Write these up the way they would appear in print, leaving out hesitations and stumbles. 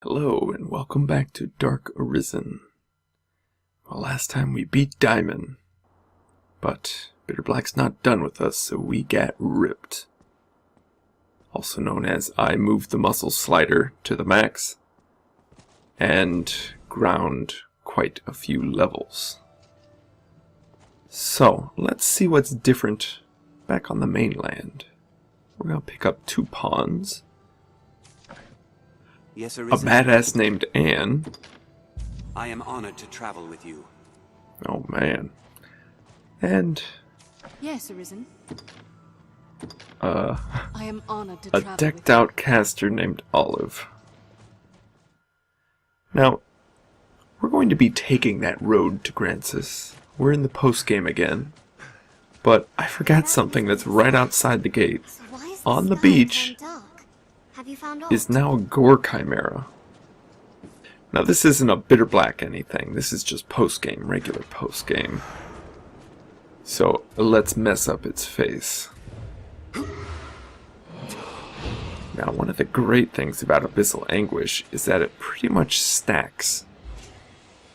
Hello and welcome back to Dark Arisen. Well, last time we beat Diamond, but Bitter Black's not done with us, so we got ripped. Also known as I moved the muscle slider to the max and ground quite a few levels. So, let's see what's different back on the mainland. We're gonna pick up 2 pawns. Yes, A badass named Anne. I am honored to travel with you. Oh man. And Yes, Arisen. I am honored to a travel decked with you. out caster named Olive. Now, we're going to be taking that road to Grancis. We're in the post game again. But I forgot something that's right outside the gate. So why is On the sky beach turned dark? Have you found is aught? now a gore chimera. Now this isn't a Bitter Black anything, this is just post-game, regular post-game. So let's mess up its face. Now one of the great things about Abyssal Anguish is that it pretty much stacks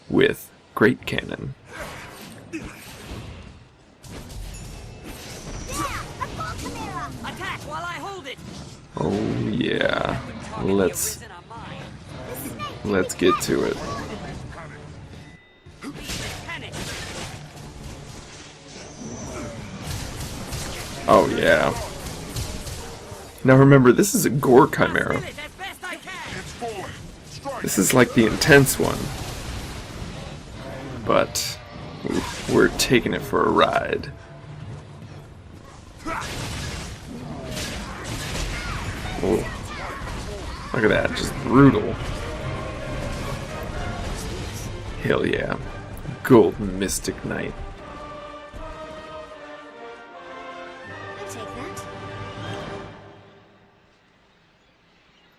with Great Cannon. Attack while I hold it. Oh yeah, let's get to it. Oh yeah. Now remember, this is a gore chimera. This is like the intense one. But we're taking it for a ride. Oh, look at that, just brutal. Hell yeah. Golden Mystic Knight. I'll take that.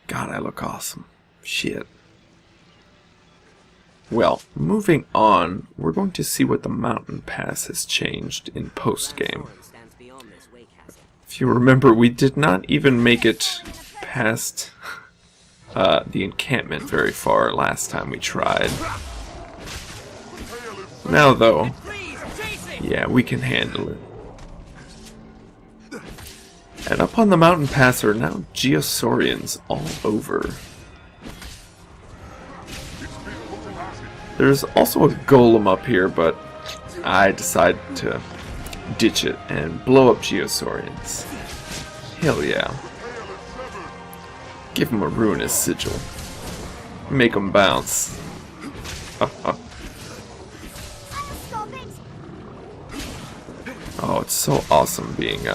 God, I look awesome. Shit. Well, moving on, we're going to see what the mountain pass has changed in post-game. If you remember, we did not even make it past the encampment very far last time we tried. Now though, yeah, we can handle it. And up on the mountain pass are now Geosaurians all over. There's also a golem up here, but I decided to ditch it and blow up Geosaurians. Hell yeah. Give them a ruinous sigil. Make them bounce. Oh, it's so awesome being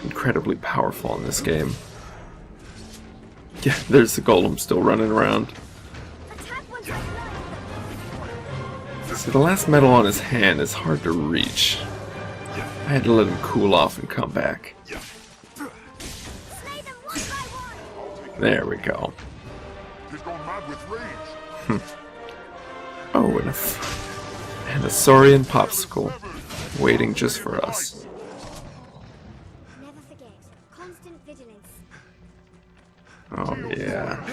incredibly powerful in this game. Yeah, there's the golem still running around. See, the last metal on his hand is hard to reach. I had to let him cool off and come back. There we go. Oh, and a Saurian popsicle waiting just for us. Never forget. Constant vigilance. Oh yeah.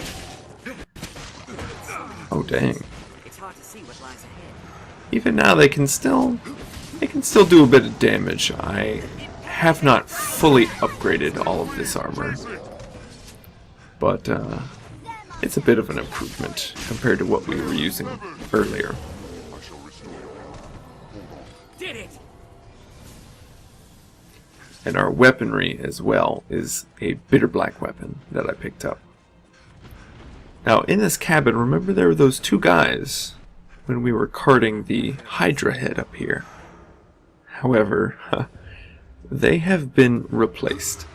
Oh dang. It's hard to see what lies ahead. Even now they can still do a bit of damage. I have not fully upgraded all of this armor, but it's a bit of an improvement compared to what we were using earlier. Did it. And our weaponry as well is a Bitter Black weapon that I picked up. Now in this cabin, remember there were those 2 guys when we were carting the Hydra head up here. However, they have been replaced.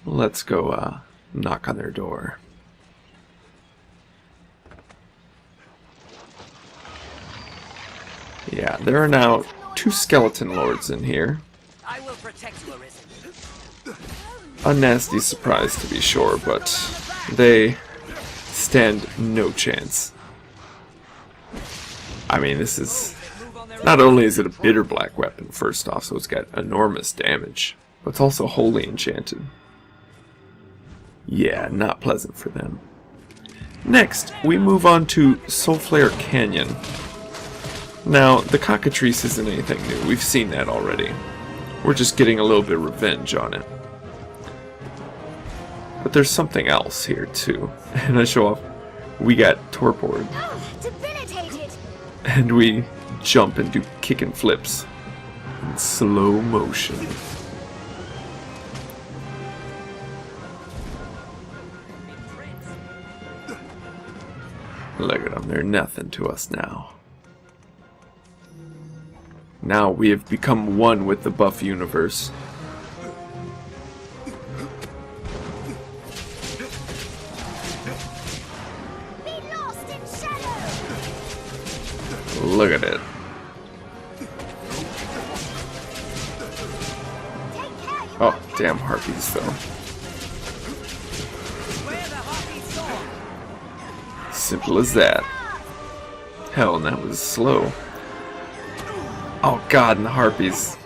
Let's go knock on their door. Yeah, there are now 2 skeleton lords in here. I will protect you, Arisen. A nasty surprise to be sure, but they stand no chance. I mean, this is... Not only is it a Bitter Black weapon, first off, so it's got enormous damage, but it's also wholly enchanted. Yeah, not pleasant for them. Next, we move on to Soulflare Canyon. Now, the cockatrice isn't anything new. We've seen that already. We're just getting a little bit of revenge on it. But there's something else here, too. And I show off. We got torpored. Oh, debilitated! And we jump and do kick and flips in slow motion. Look at them, they're nothing to us now. Now we have become one with the buff universe. Be lost in shadow! Look at it. Take care, you Oh, damn harpies though. Where the harpies soar. Simple as that. Hell, and that was slow. Oh god, and the harpies.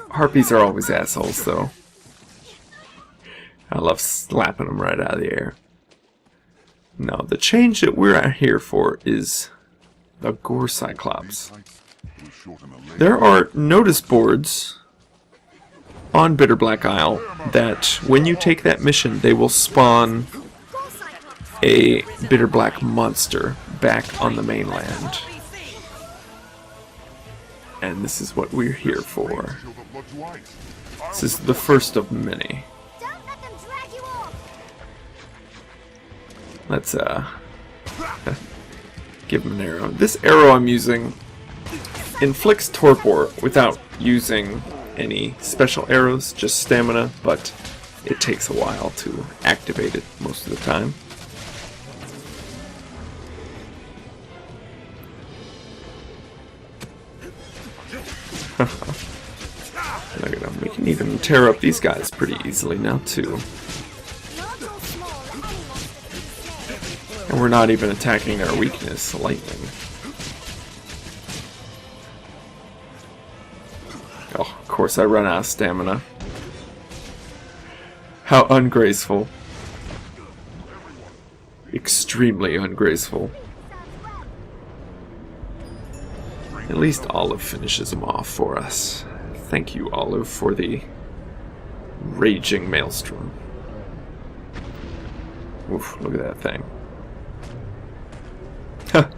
Harpies are always assholes though. I love slapping them right out of the air. Now, the change that we're here for is the Gore Cyclops. There are notice boards on Bitter Black Isle that when you take that mission, they will spawn a Bitter Black monster back on the mainland. And this is what we're here for. This is the first of many. Don't let them drag you off! Let's give him an arrow. This arrow I'm using inflicts torpor without using any special arrows, just stamina, but it takes a while to activate it most of the time. Look at them. We can even tear up these guys pretty easily now too. Large or small, any monster can be slain. And we're not even attacking their weakness, lightning. Oh, of course I run out of stamina. How ungraceful. Extremely ungraceful. At least Olive finishes them off for us. Thank you, Olive, for the raging maelstrom. Oof, look at that thing.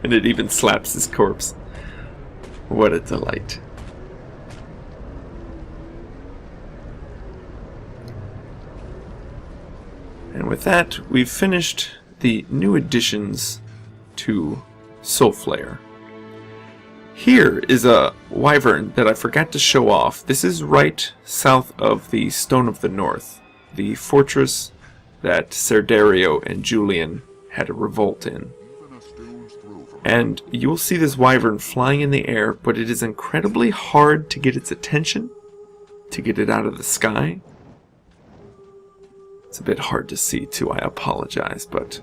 And it even slaps his corpse. What a delight. And with that, we've finished the new additions to Soulflare. Here is a wyvern that I forgot to show off. This is right south of the Stone of the North, the fortress that Serdario and Julian had a revolt in. And you'll see this wyvern flying in the air, but it is incredibly hard to get its attention, to get it out of the sky. It's a bit hard to see too, I apologize, but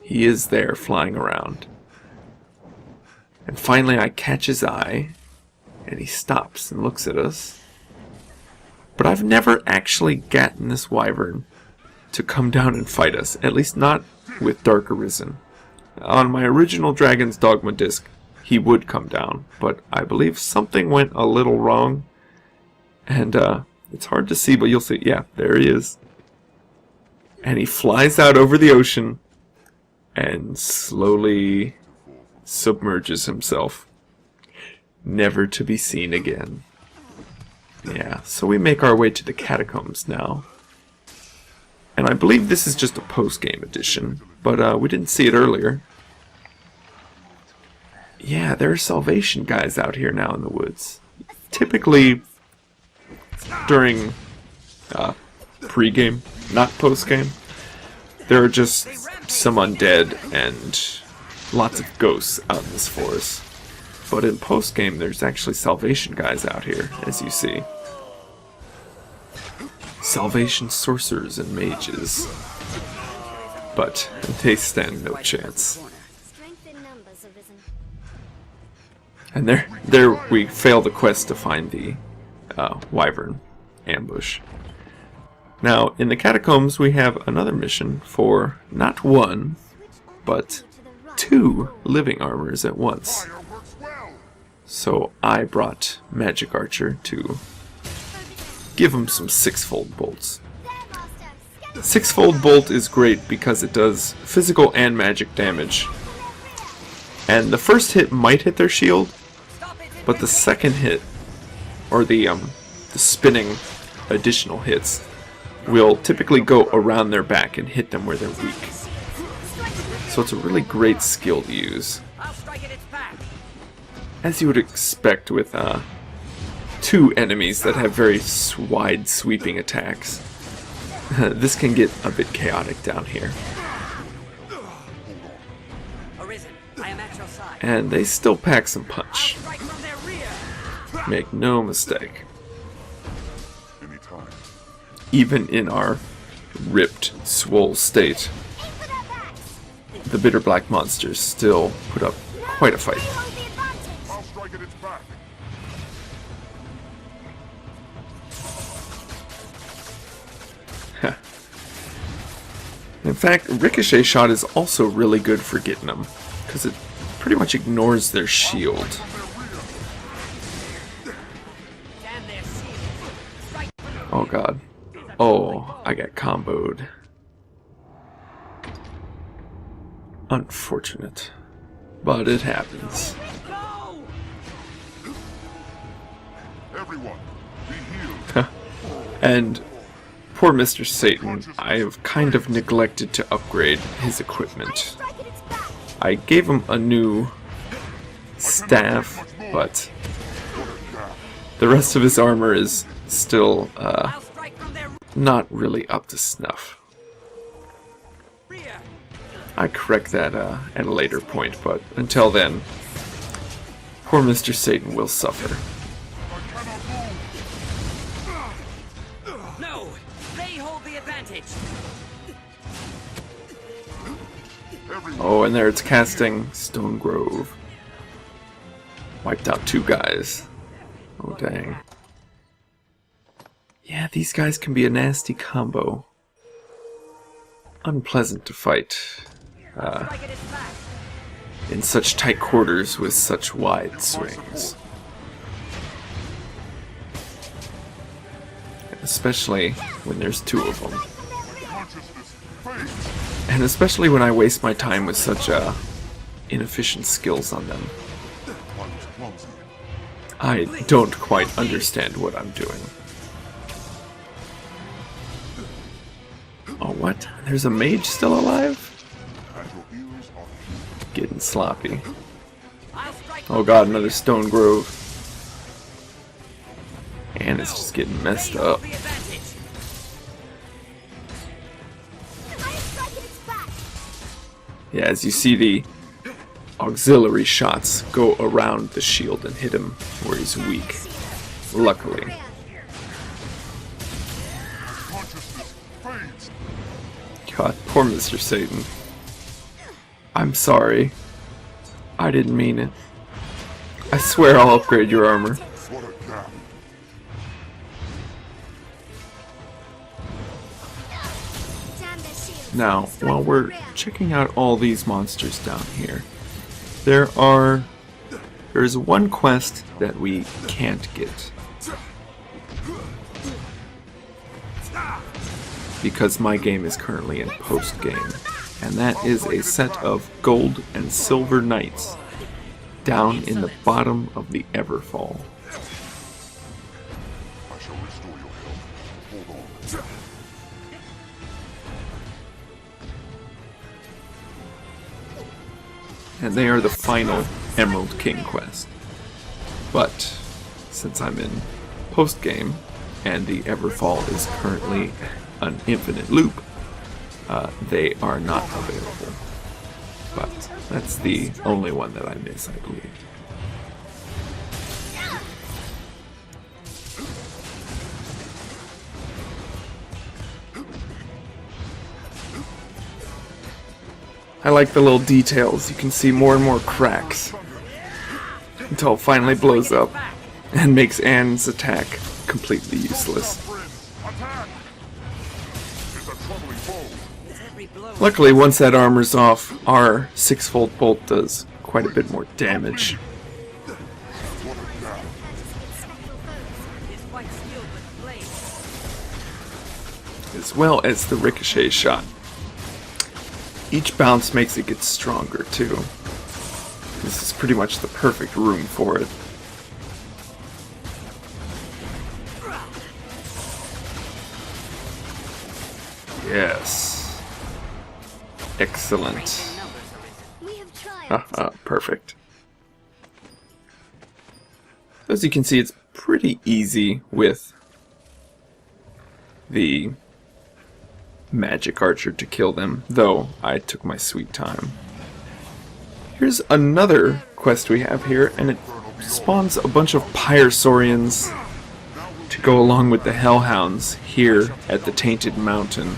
he is there flying around. And finally I catch his eye, and he stops and looks at us. But I've never actually gotten this wyvern to come down and fight us, at least not with Dark Arisen. On my original Dragon's Dogma disc, he would come down, but I believe something went a little wrong. And it's hard to see, but you'll see. Yeah, there he is. And he flies out over the ocean and slowly submerges himself, never to be seen again. Yeah, so we make our way to the catacombs now. And I believe this is just a post-game edition, but we didn't see it earlier. Yeah, there are Salvation guys out here now in the woods. Typically during pre-game, not post-game, there are just some undead and lots of ghosts out in this forest. But in post-game, there's actually Salvation guys out here, as you see. Salvation sorcerers and mages. But they stand no chance. Strength in numbers, Arisen. And there we fail the quest to find the wyvern ambush. Now, in the catacombs, we have another mission for not one, but 2 living armors at once. So I brought Magic Archer to give him some 6-fold bolts. 6-fold bolt is great because it does physical and magic damage. And the first hit might hit their shield, but the second hit, or the spinning additional hits, will typically go around their back and hit them where they're weak. So it's a really great skill to use. As you would expect with 2 enemies that have very wide sweeping attacks, this can get a bit chaotic down here. And they still pack some punch. Make no mistake. Even in our ripped, swole state, the bitter black monsters still put up quite a fight. In fact, Ricochet Shot is also really good for getting them, because it pretty much ignores their shield. Oh god. Oh, I got comboed. Unfortunate. But it happens. And poor Mr. Satan, I have kind of neglected to upgrade his equipment. I gave him a new staff, but the rest of his armor is still not really up to snuff. I correct that at a later point, but until then, poor Mr. Satan will suffer. No, they hold the advantage. Oh, and there it's casting Stone Grove. Wiped out 2 guys. Oh, dang. Yeah, these guys can be a nasty combo. Unpleasant to fight in such tight quarters with such wide swings. Especially when there's 2 of them. And especially when I waste my time with such inefficient skills on them. I don't quite understand what I'm doing. Oh, what? There's a mage still alive? Getting sloppy. Oh god, another Stone Grove. And it's just getting messed up. Yeah, as you see, the auxiliary shots go around the shield and hit him where he's weak. Luckily. God, poor Mr. Satan. I'm sorry. I didn't mean it. I swear I'll upgrade your armor. Now, while we're checking out all these monsters down here, there's one quest that we can't get. Because my game is currently in post-game, and that is a set of gold and silver knights down in the bottom of the Everfall. And they are the final Emerald King quest. But since I'm in post-game, and the Everfall is currently an infinite loop, they are not available. But that's the only one that I miss, I believe. I like the little details. You can see more and more cracks until it finally blows up and makes Anne's attack completely useless. Every blow. Luckily, once that armor's off, our 6-fold bolt does quite a bit more damage. Is quite skilled with blades. As well as the ricochet shot. Each bounce makes it get stronger too. This is pretty much the perfect room for it. Yes. Excellent. Numbers, Arisen. We have triumphed. Perfect. As you can see, it's pretty easy with the magic archer to kill them, though I took my sweet time. Here's another quest we have here, and it spawns a bunch of Pyrosaurians to go along with the Hellhounds here at the Tainted Mountain.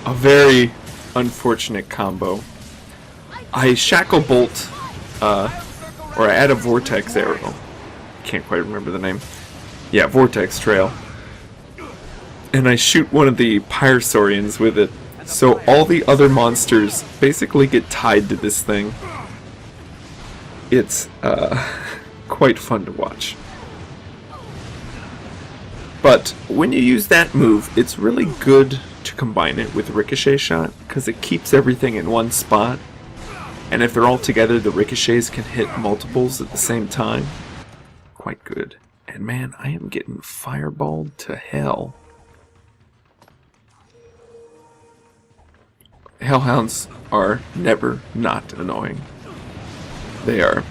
A very unfortunate combo. I shackle bolt, or I add a vortex arrow. Can't quite remember the name. Yeah, vortex trail. And I shoot one of the Pyrosaurians with it. So all the other monsters basically get tied to this thing. It's quite fun to watch. But when you use that move, it's really good to combine it with Ricochet Shot, because it keeps everything in one spot. And if they're all together, the ricochets can hit multiples at the same time. Quite good. And man, I am getting fireballed to hell. Hellhounds are never not annoying. They are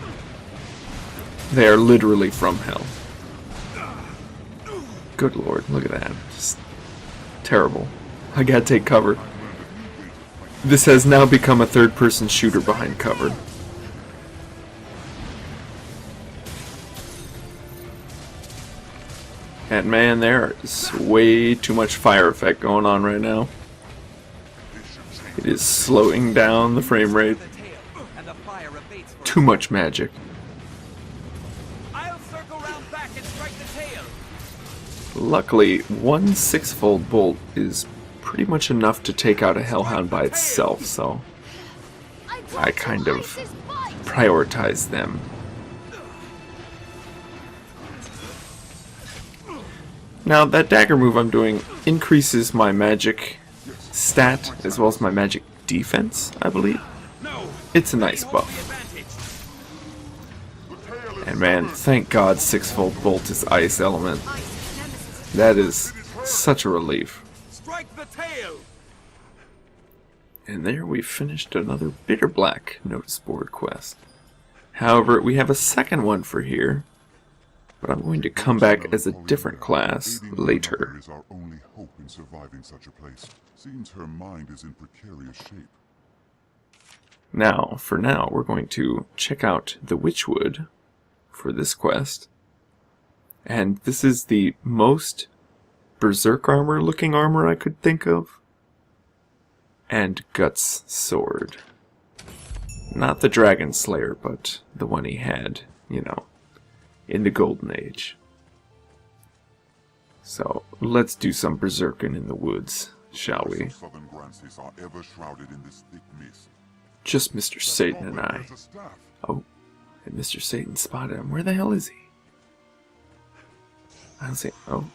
literally from hell. Good lord, look at that. Just terrible. I gotta take cover. This has now become a third-person shooter behind cover. And man, there is way too much fire effect going on right now. It is slowing down the frame rate. The tail, and the fire abates for Too much magic. I'll circle round back and strike the tail. Luckily, one 6-fold bolt is pretty much enough to take out a Hellhound by itself, so I kind of prioritize them. Now, that dagger move I'm doing increases my magic stat as well as my magic defense, I believe. It's a nice buff. And man, thank God 6-fold bolt is ice element. That is such a relief. Strike the tail. And there we've finished another Bitter Black notice board quest. However, we have a second one for here, but I'm going to come back as a different class later. Is our only hope in surviving such a place. Seems her mind is in precarious shape. Now, for now, we're going to check out the Witchwood for this quest. And this is the most Berserk armor looking armor I could think of. And Guts sword. Not the Dragon Slayer, but the one he had, you know, in the Golden Age. So, let's do some berserking in the woods, shall we? Southern Granseys are ever shrouded in this thick mist. Just Mr. Satan and I. There's a staff. Oh, and Mr. Satan spotted him. Where the hell is he? I don't see. Oh.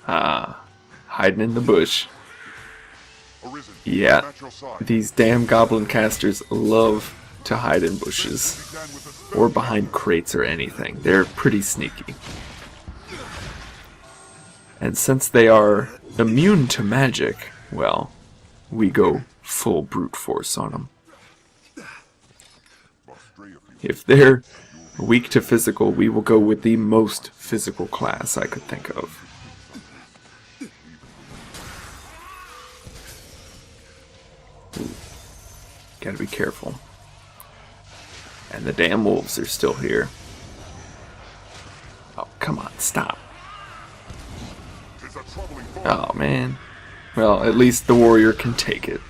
Ah, hiding in the bush. Arisen, Yeah, at your side. these damn goblin casters love to hide in bushes. Began with a spell. Or behind crates or anything. They're pretty sneaky. And since they are immune to magic, well, we go full brute force on them. If they're weak to physical, we will go with the most physical class I could think of. Ooh. Gotta be careful. And the damn wolves are still here. Oh, come on, stop. Tis a troubling Oh, man. Well, at least the warrior can take it.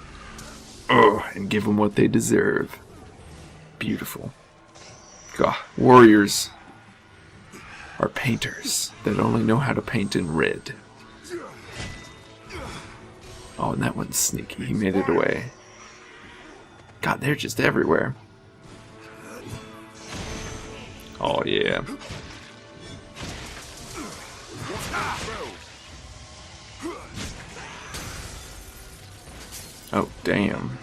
Oh, and give them what they deserve. Beautiful. God, warriors are painters that only know how to paint in red. Oh, and that one's sneaky. He made it away. God, they're just everywhere. Oh, yeah. Oh, damn.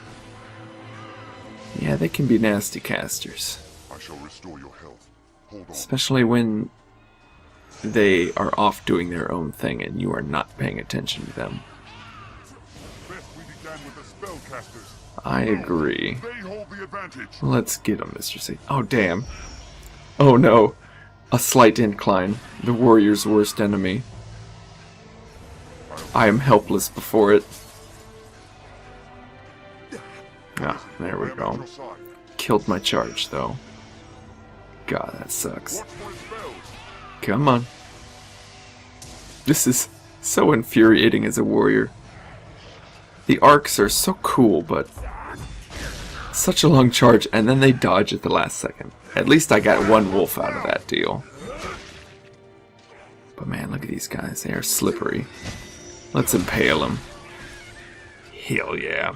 Yeah, they can be nasty casters. I shall restore your health. Hold on. Especially when they are off doing their own thing and you are not paying attention to them. Best we began with the spellcasters. I agree. They hold the advantage. Let's get them, Mr. C. Oh, damn. Oh, no. A slight incline. The warrior's worst enemy. I am helpless before it. Ah, there we go. Killed my charge, though. God, that sucks. Watch for his spells. Come on. This is so infuriating as a warrior. The arcs are so cool, but such a long charge, and then they dodge at the last second. At least I got one wolf out of that deal. But man, look at these guys. They are slippery. Let's impale them. Hell yeah.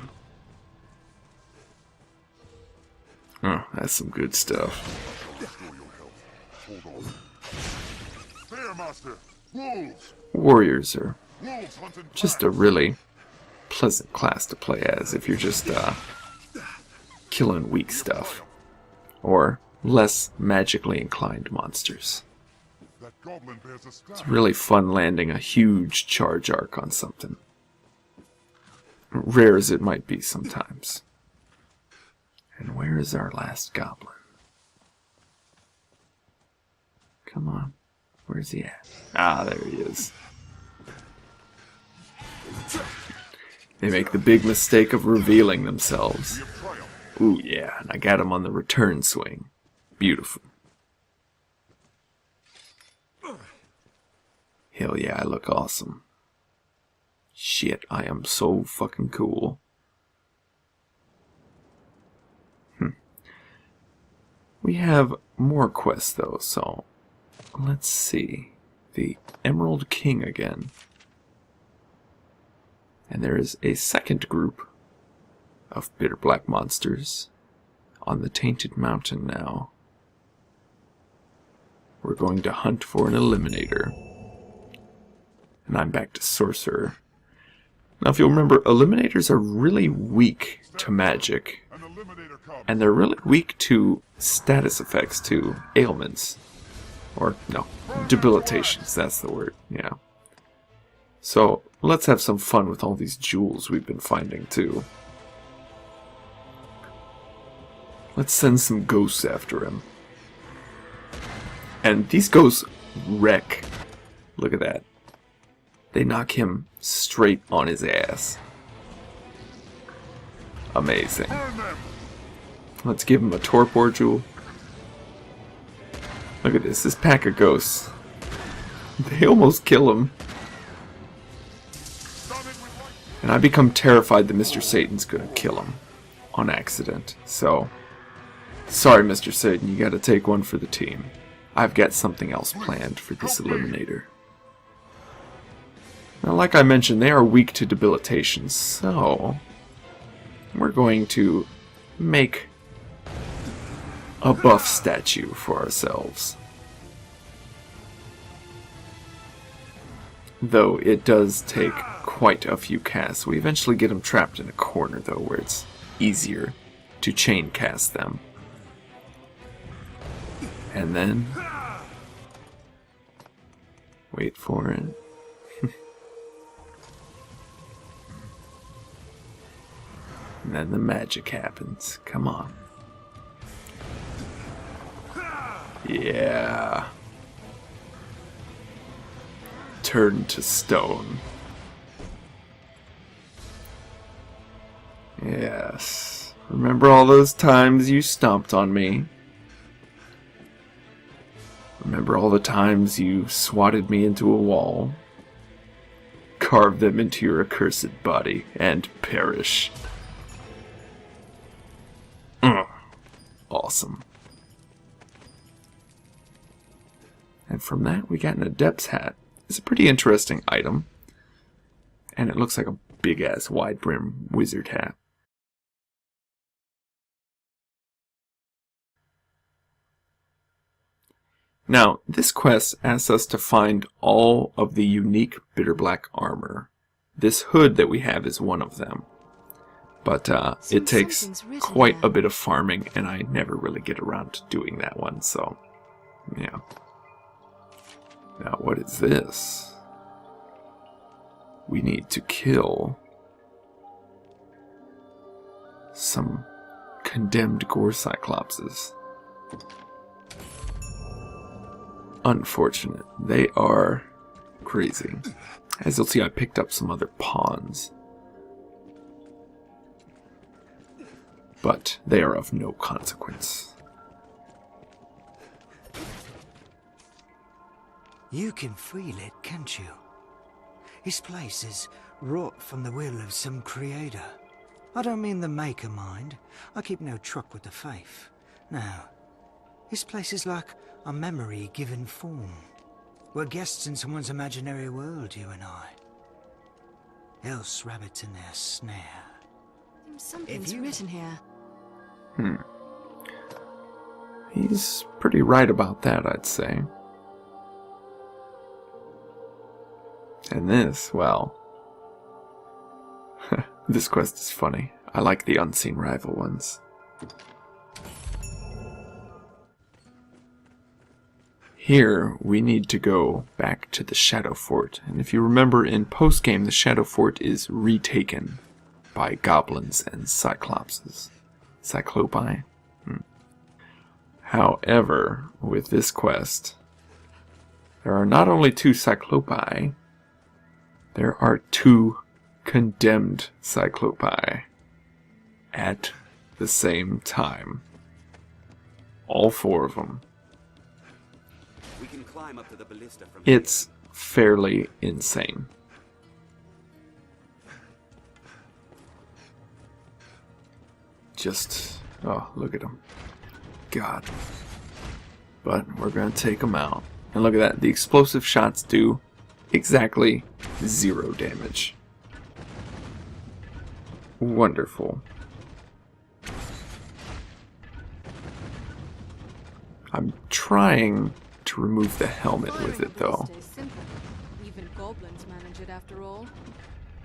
Oh, that's some good stuff. Restore your health. Hold on. There, master. Wolves. Warriors are Wolves hunting. just a really pleasant class to play as if you're just killing weak stuff. Or less magically inclined monsters. That goblin bears a staff. It's really fun landing a huge charge arc on something. Rare as it might be sometimes. And where is our last goblin? Come on. Where's he at? Ah, there he is. They make the big mistake of revealing themselves. Ooh, yeah, and I got him on the return swing. Beautiful. Hell yeah, I look awesome. Shit, I am so fucking cool. We have more quests though, so let's see. The Emerald King again. And there is a second group of bitter black monsters on the Tainted Mountain now. We're going to hunt for an Eliminator. And I'm back to Sorcerer. Now if you'll remember, Eliminators are really weak to magic. An eliminator comes. And they're really weak to status effects, to ailments. Or, no, debilitations, that's the word, yeah. So, let's have some fun with all these jewels we've been finding, too. Let's send some ghosts after him. And these ghosts wreck. Look at that. They knock him straight on his ass. Amazing. Burn them. Let's give him a torpor jewel. Look at this pack of ghosts. They almost kill him. Stun it with light. And I become terrified that Mr. Satan's gonna kill him. On accident. So, sorry Mr. Satan, you gotta take one for the team. I've got something else planned for this Eliminator. Now, like I mentioned, they are weak to debilitation, so we're going to make a buff statue for ourselves. Though it does take quite a few casts. We eventually get them trapped in a corner, though, where it's easier to chain cast them. And then wait for it. And then the magic happens. Come on. Yeah. Turn to stone. Yes. Remember all those times you stomped on me? Remember all the times you swatted me into a wall? Carve them into your accursed body and perish. Awesome. And from that, we got an Adept's Hat. It's a pretty interesting item. And it looks like a big-ass wide-brim wizard hat. Now, this quest asks us to find all of the unique Bitterblack armor. This hood that we have is one of them. But it takes quite a bit of farming, and I never really get around to doing that one, so yeah. Now, what is this? We need to kill some condemned gore cyclopses. Unfortunate. They are crazy. As you'll see, I picked up some other pawns. But they are of no consequence. You can feel it, can't you? This place is wrought from the will of some creator. I don't mean the maker mind. I keep no truck with the faith. No. This place is like a memory given form. We're guests in someone's imaginary world, you and I. Else rabbits in their snare. Something's written here. He's pretty right about that, I'd say. And this, well... this quest is funny. I like the unseen rival ones. Here, we need to go back to the Shadow Fort. And if you remember, in post-game, the Shadow Fort is retaken by goblins and cyclopses. Cyclopi? However, with this quest, there are not only 2 Cyclopi, there are 2 condemned Cyclopi at the same time. All 4 of them. We can climb up to the ballista from It's fairly insane. Just, oh, look at them. God. But we're going to take them out. And look at that. The explosive shots do exactly 0 damage. Wonderful. I'm trying to remove the helmet with it, though. Even goblins manage it after all.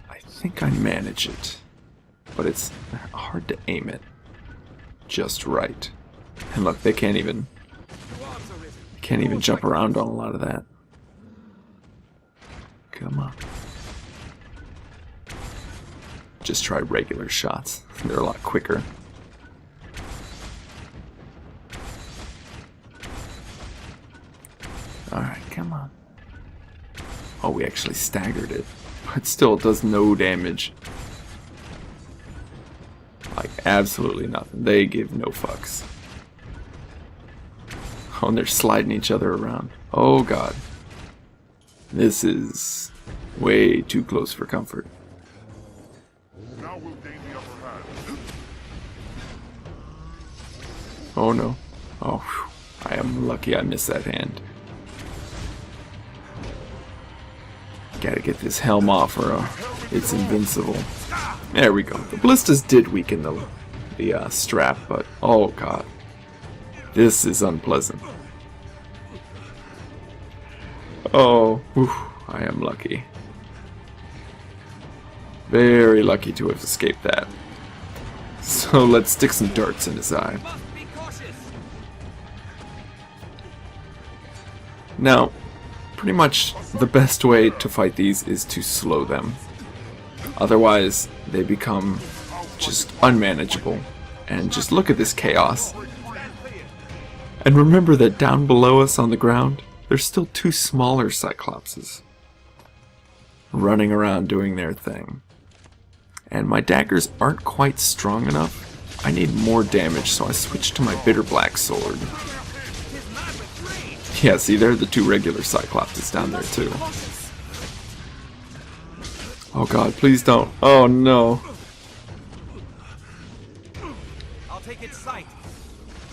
I think I manage it. But it's hard to aim it just right. And look, they can't even jump around on a lot of that. Come on. Just try regular shots. They're a lot quicker. Alright, come on. Oh, we actually staggered it. But still, it does no damage. Like, absolutely nothing. They give no fucks. Oh, and they're sliding each other around. Oh, God. This is way too close for comfort. Now we'll gain the upper hand. Oh, no. Oh, whew. I am lucky I missed that hand. Gotta get this helm off or it's invincible. There we go. The ballistas did weaken the strap, but oh god. This is unpleasant. Oh, whew, I am lucky. Very lucky to have escaped that. So let's stick some darts in his eye. Must be cautious. Now, pretty much the best way to fight these is to slow them. Otherwise, they become just unmanageable. And just look at this chaos. And remember that down below us on the ground, there's still 2 smaller Cyclopses running around doing their thing. And my daggers aren't quite strong enough. I need more damage, so I switched to my Bitterblack sword. Yeah, see, there are the 2 regular Cyclopses down there too. Oh god, please don't. Oh no. I'll take its sight.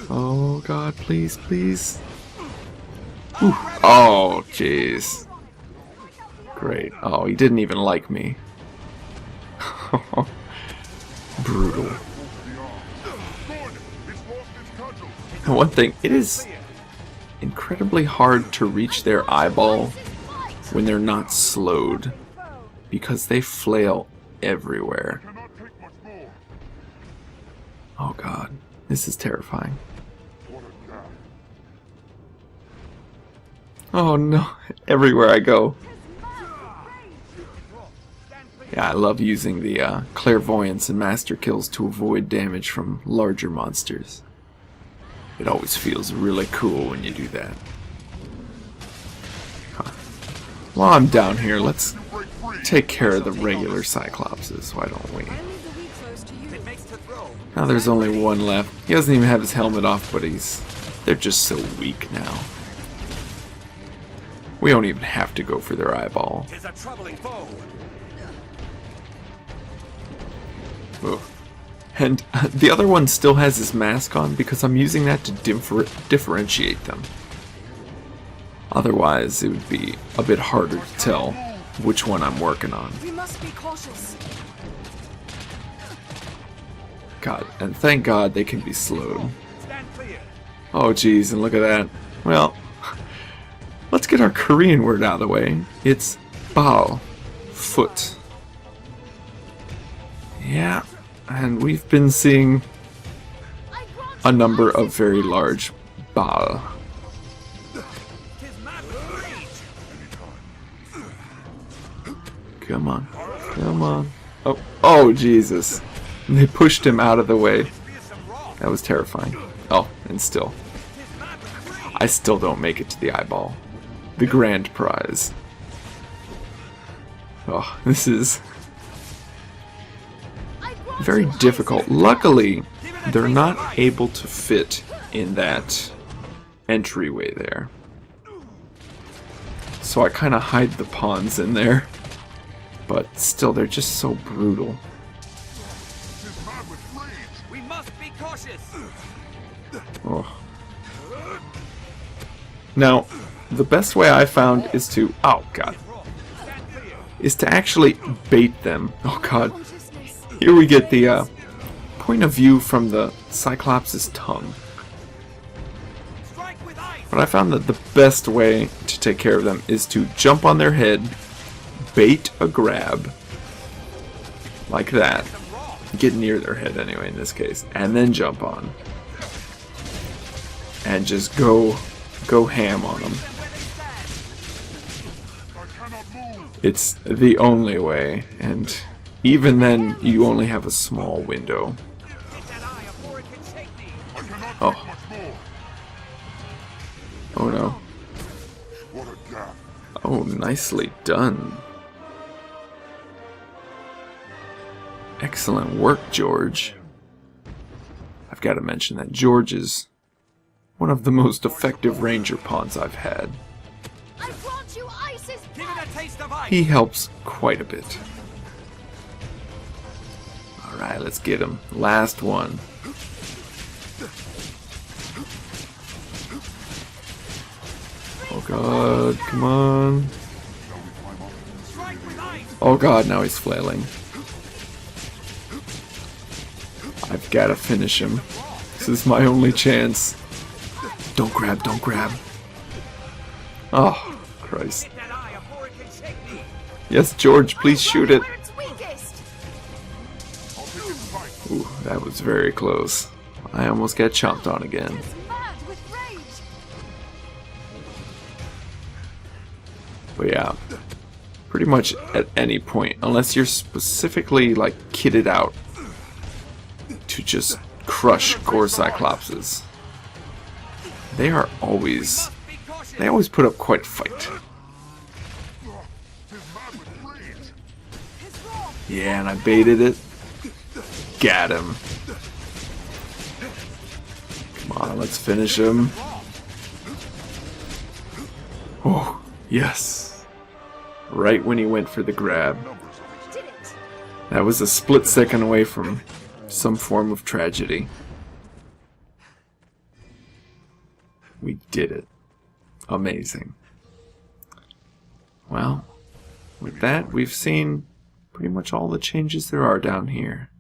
Oh god, please, please. Whew. Oh, jeez. Great. Oh, he didn't even like me. Brutal. And one thing, it is incredibly hard to reach their eyeball when they're not slowed, because they flail everywhere. Oh god, this is terrifying. Oh no, everywhere I go. Yeah, I love using the clairvoyance and master kills to avoid damage from larger monsters. It always feels really cool when you do that. Huh. While I'm down here, let's take care of the regular Cyclopses, why don't we? Now there's only one left. He doesn't even have his helmet off, but they're just so weak now. We don't even have to go for their eyeball. Is a troubling foe. Ugh. And the other one still has his mask on because I'm using that to differentiate them. Otherwise, it would be a bit harder to tell which one I'm working on. We must be cautious. God, and thank God they can be slowed. Oh geez, and look at that. Well, let's get our Korean word out of the way. It's bal, foot. Yeah, and we've been seeing a number of very large bal. Come on, come on. Oh Jesus. They pushed him out of the way. That was terrifying. Oh, and still. I still don't make it to the eyeball. The grand prize. Oh, this is very difficult. Luckily, they're not able to fit in that entryway there. So I kind of hide the pawns in there. But still, they're just so brutal. We must be cautious. Oh. Now, the best way I found is to... Oh, God. Is to actually bait them. Oh, God. Here we get the point of view from the Cyclops' tongue. But I found that the best way to take care of them is to jump on their head, bait a grab, like that. Get near their head anyway in this case, and then jump on. And just go ham on them. It's the only way, and even then you only have a small window. Oh. Oh no. Oh, nicely done. Excellent work, George. I've got to mention that George is one of the most effective ranger pawns I've had. I brought you Isis. Give it a taste of ice. He helps quite a bit. Alright, let's get him. Last one. Oh god, come on. Oh god, now he's flailing. I've got to finish him. This is my only chance. Don't grab, don't grab. Oh, Christ. Yes, George, please shoot it. Ooh, that was very close. I almost got chomped on again. But yeah, pretty much at any point, unless you're specifically like kitted out to just crush Gore Cyclopses, they always put up quite a fight. Yeah, and I baited it. Got him. Come on, let's finish him. Oh, yes. Right when he went for the grab. That was a split second away from some form of tragedy. We did it. Amazing. Well, with that, we've seen pretty much all the changes there are down here.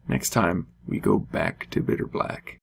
Next time, we go back to Bitter Black.